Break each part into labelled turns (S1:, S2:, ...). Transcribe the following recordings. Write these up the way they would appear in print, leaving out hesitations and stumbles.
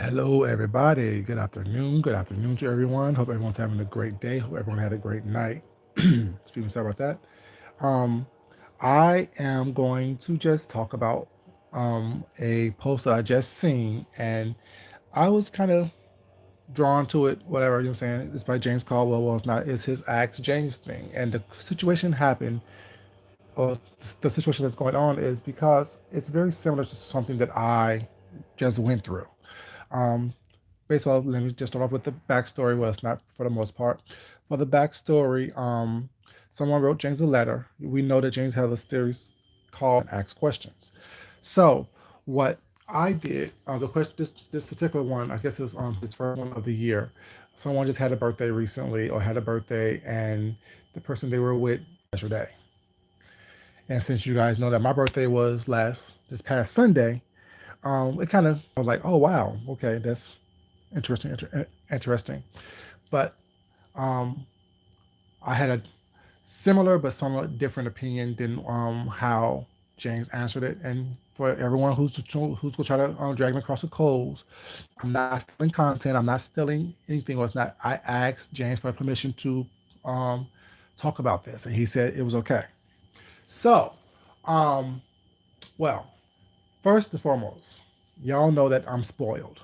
S1: Hello, everybody. Good afternoon. Good afternoon to everyone. Hope everyone's having a great day. Hope everyone had a great night. Excuse me, sorry about that. Um, I am going to just talk about a post that I just seen, and I was kind of drawn to it. Whatever you're saying, it's by James Caldwell. Well, it's not. It's his Ask James thing, and the situation happened, or the situation that's going on, is because it's very similar to something that I just went through. Um, Basically, let me just start off with the backstory. Well, it's not for the most part. For the backstory, someone wrote James a letter. We know that James has a series called Ask Questions. So, what I did, the question, this particular one, I guess is his first one of the year. Someone just had a birthday recently, or had a birthday, and the person they were with yesterday. And since you guys know that my birthday was last this past Sunday, it kind of I was like, oh wow, okay, that's interesting. But um, I had a similar but somewhat different opinion than how James answered it. And for everyone who's gonna try to drag me across the coals, I'm not stealing content. I'm not stealing anything. Or it's not. I asked James for permission to um, talk about this, and he said it was okay. So, um, well, first and foremost, y'all know that I'm spoiled.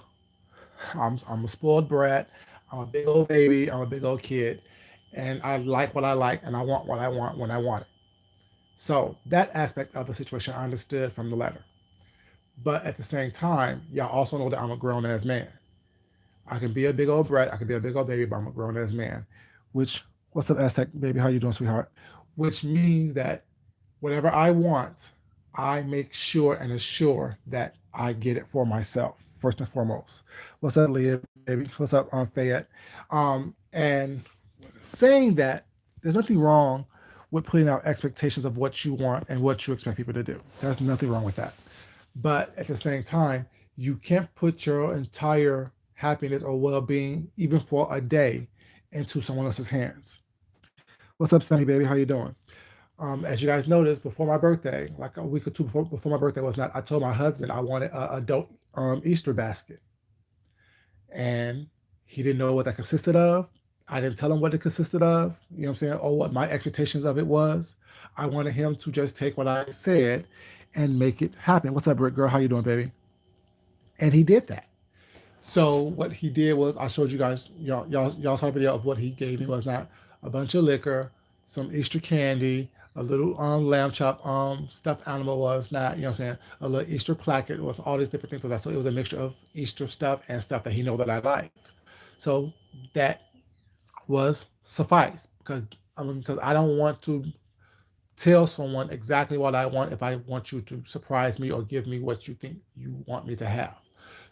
S1: I'm a spoiled brat. I'm a big old baby. I'm a big old kid, and I like what I like, and I want what I want when I want it. So that aspect of the situation I understood from the letter. But at the same time, y'all also know that I'm a grown ass man. I can be a big old brat. I can be a big old baby, but I'm a grown ass man. Which, what's up, Aztec baby? How you doing, sweetheart? Which means that whatever I want, I make sure and assure that I get it for myself first and foremost. What's up, Leah, baby? What's up, Fayette? And saying that, there's nothing wrong with putting out expectations of what you want and what you expect people to do. There's nothing wrong with that. But at the same time, you can't put your entire happiness or well-being, even for a day, into someone else's hands. What's up, Sunny baby? How you doing? As you guys noticed, before my birthday, like a week or two before my birthday was not, I told my husband I wanted a adult Easter basket, and he didn't know what that consisted of. I didn't tell him what it consisted of. You know what I'm saying? Or what my expectations of it was. I wanted him to just take what I said and make it happen. What's up, Brick girl? How you doing, baby? And he did that. So what he did was I showed you guys, y'all saw a video of what he gave me was not a bunch of liquor, some Easter candy, a little lamb chop stuffed animal was not, you know what I'm saying, a little Easter placard was all these different things was that. So it was a mixture of Easter stuff and stuff that he know that I like. So that was suffice because I don't want to tell someone exactly what I want if I want you to surprise me or give me what you think you want me to have.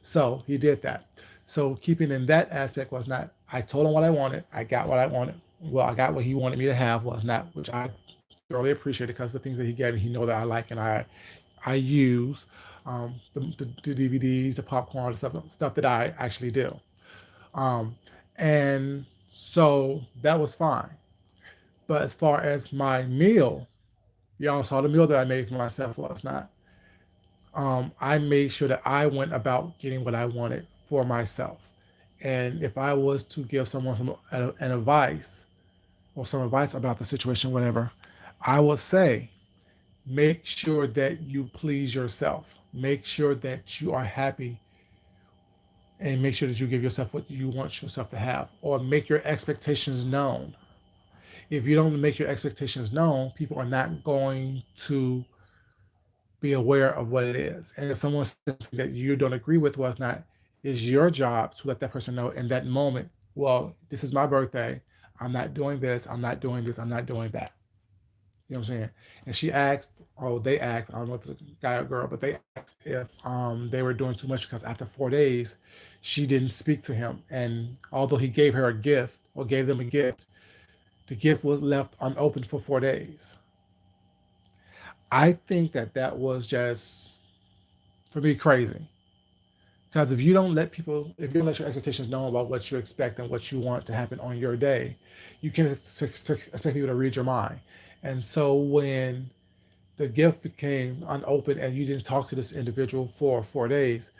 S1: So he did that. So keeping in that aspect was not, I told him what I wanted. I got what I wanted. Well, I got what he wanted me to have was not, which I thoroughly appreciated because the things that he gave me, he know that I like and I use the DVDs, the popcorn, the stuff that I actually do. Um, and so that was fine. But as far as my meal, y'all saw the meal that I made for myself last night. I made sure that I went about getting what I wanted for myself. And if I was to give someone an advice or some advice about the situation, whatever, I would say make sure that you please yourself. Make sure that you are happy and make sure that you give yourself what you want yourself to have or make your expectations known. If you don't make your expectations known, people are not going to be aware of what it is. And if someone says something that you don't agree with was not, is your job to let that person know in that moment, well, this is my birthday. I'm not doing this. I'm not doing this. I'm not doing that. You know what I'm saying? And she asked, or they asked, I don't know if it's a guy or girl, but they asked if they were doing too much because after 4 days, she didn't speak to him. And although he gave her a gift or gave them a gift, the gift was left unopened for 4 days. I think that that was just, for me, crazy. Because if you don't let your expectations know about what you expect and what you want to happen on your day, you can expect people to read your mind. And so when the gift became unopened and you didn't talk to this individual for 4 days,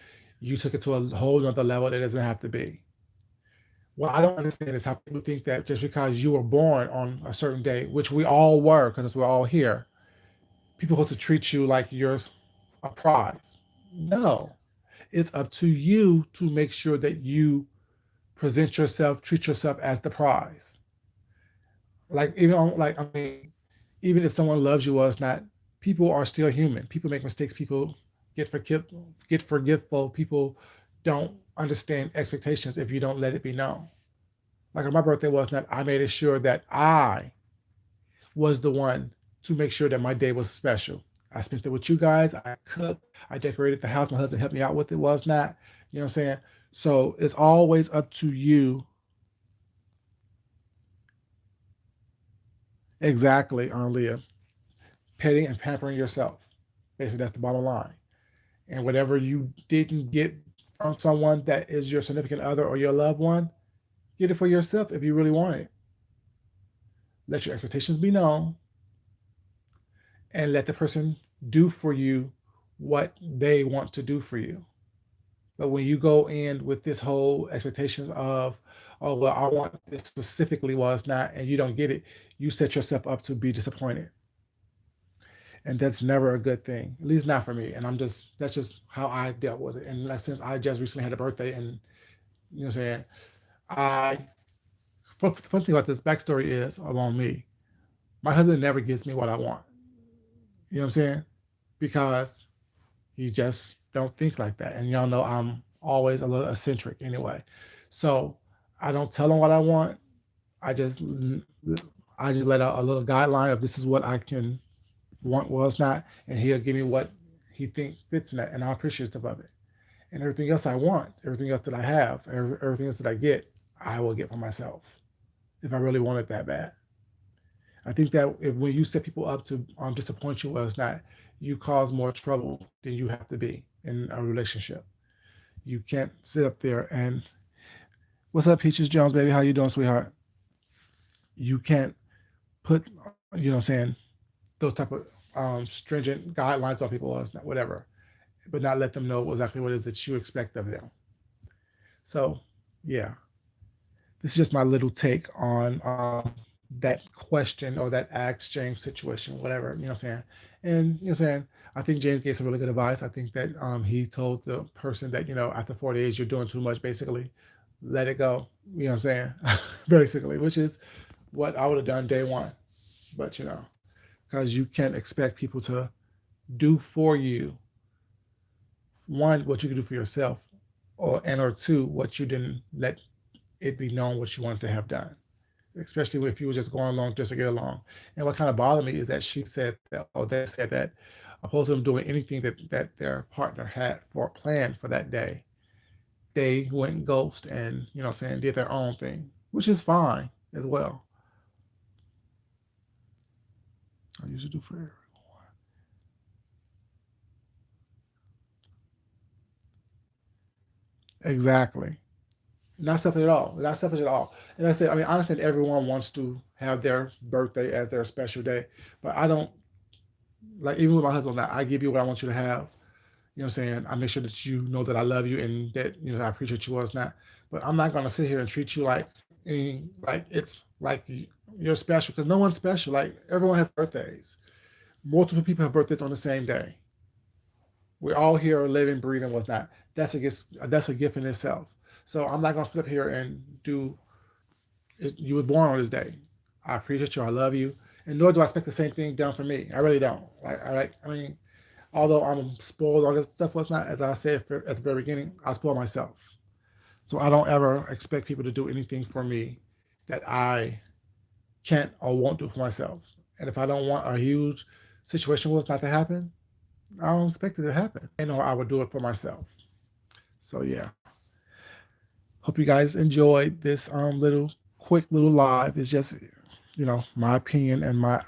S1: You took it to a whole nother level that doesn't have to be. What I don't understand is how people think that just because you were born on a certain day, which we all were, because we're all here, people supposed to treat you like you're a prize. No, it's up to you to make sure that you present yourself, treat yourself as the prize. Like even on, like I mean, even if someone loves you or it's not, people are still human. People make mistakes. People get forgetful. People don't understand expectations if you don't let it be known. Like on my birthday was not, I made it sure that I was the one to make sure that my day was special. I spent it with you guys. I cooked. I decorated the house. My husband helped me out with it. Was not, you know what I'm saying? So it's always up to you. Exactly, Leah. Petting and pampering yourself. Basically, that's the bottom line. And whatever you didn't get from someone that is your significant other or your loved one, get it for yourself if you really want it. Let your expectations be known and let the person do for you what they want to do for you. But when you go in with this whole expectations of, oh, well, I want this specifically, well, it's not, and you don't get it, you set yourself up to be disappointed. And that's never a good thing, at least not for me. And that's just how I dealt with it. And like, since I just recently had a birthday, and you know what I'm saying, I, fun thing about this backstory is along me, my husband never gives me what I want. You know what I'm saying? Because he just don't think like that. And y'all know I'm always a little eccentric anyway. So I don't tell him what I want. I just I just let out a little guideline of this is what I can want, was not, and he'll give me what he think fits in that, and I'm appreciative of it. And everything else I want, everything else that I have, everything else that I get, I will get for myself if I really want it that bad. I think that if when you set people up to disappoint you, well, it's not, you cause more trouble than you have to be in a relationship. You can't sit up there and, what's up, Peaches Jones, baby? How you doing, sweetheart? You can't put, you know what I'm saying, those type of stringent guidelines on people, or it's not, whatever, but not let them know exactly what it is that you expect of them. So, yeah, this is just my little take on that question or that ask James situation, whatever, you know what I'm saying? And, you know what I'm saying? I think James gave some really good advice. I think that he told the person that, after 40 days, you're doing too much, basically. Let it go. You know what I'm saying? Basically, which is what I would have done day one. But, because you can't expect people to do for you, one, what you can do for yourself, or two, what you didn't let it be known what you wanted to have done, especially if you were just going along just to get along. And what kind of bothered me is that she said that, or they said that, opposed to them doing anything that their partner had for planned for that day, they went ghost and, saying, did their own thing, which is fine as well. I usually do for everyone. Exactly. Not selfish at all. Not selfish at all. And I say, I mean, I understand everyone wants to have their birthday as their special day, but I don't, like, even with my husband, like, I give you what I want you to have. You know what I'm saying? I make sure that you know that I love you and that, I appreciate you, was not. But I'm not gonna sit here and treat you like it's like you're special, because no one's special. Like, everyone has birthdays. Multiple people have birthdays on the same day. We're all here living, breathing, what's not. That's a gift. That's a gift in itself. So I'm not gonna sit up here and do. You were born on this day. I appreciate you. I love you, and nor do I expect the same thing done for me. I really don't. I mean, although I'm spoiled, all this stuff was not, as I said at the very beginning, I spoil myself. So I don't ever expect people to do anything for me that I can't or won't do for myself. And if I don't want a huge situation was not to happen, I don't expect it to happen. And or I would do it for myself. So yeah. Hope you guys enjoyed this little quick little live. It's just, my opinion and my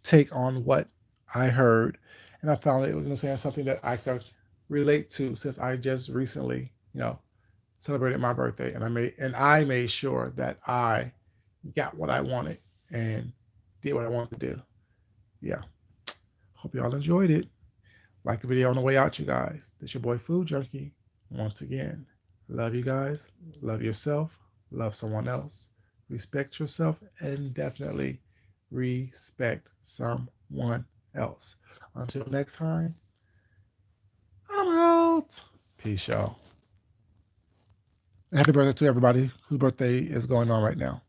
S1: take on what I heard. And I found it was saying something that I could relate to, since I just recently, celebrated my birthday, and I made sure that I got what I wanted and did what I wanted to do. Yeah. Hope y'all enjoyed it. Like the video on the way out, you guys. This your boy Food Junkie. Once again, love you guys, love yourself, love someone else, respect yourself, and definitely respect someone else. Until next time, I'm out. Peace, y'all. And happy birthday to everybody whose birthday is going on right now.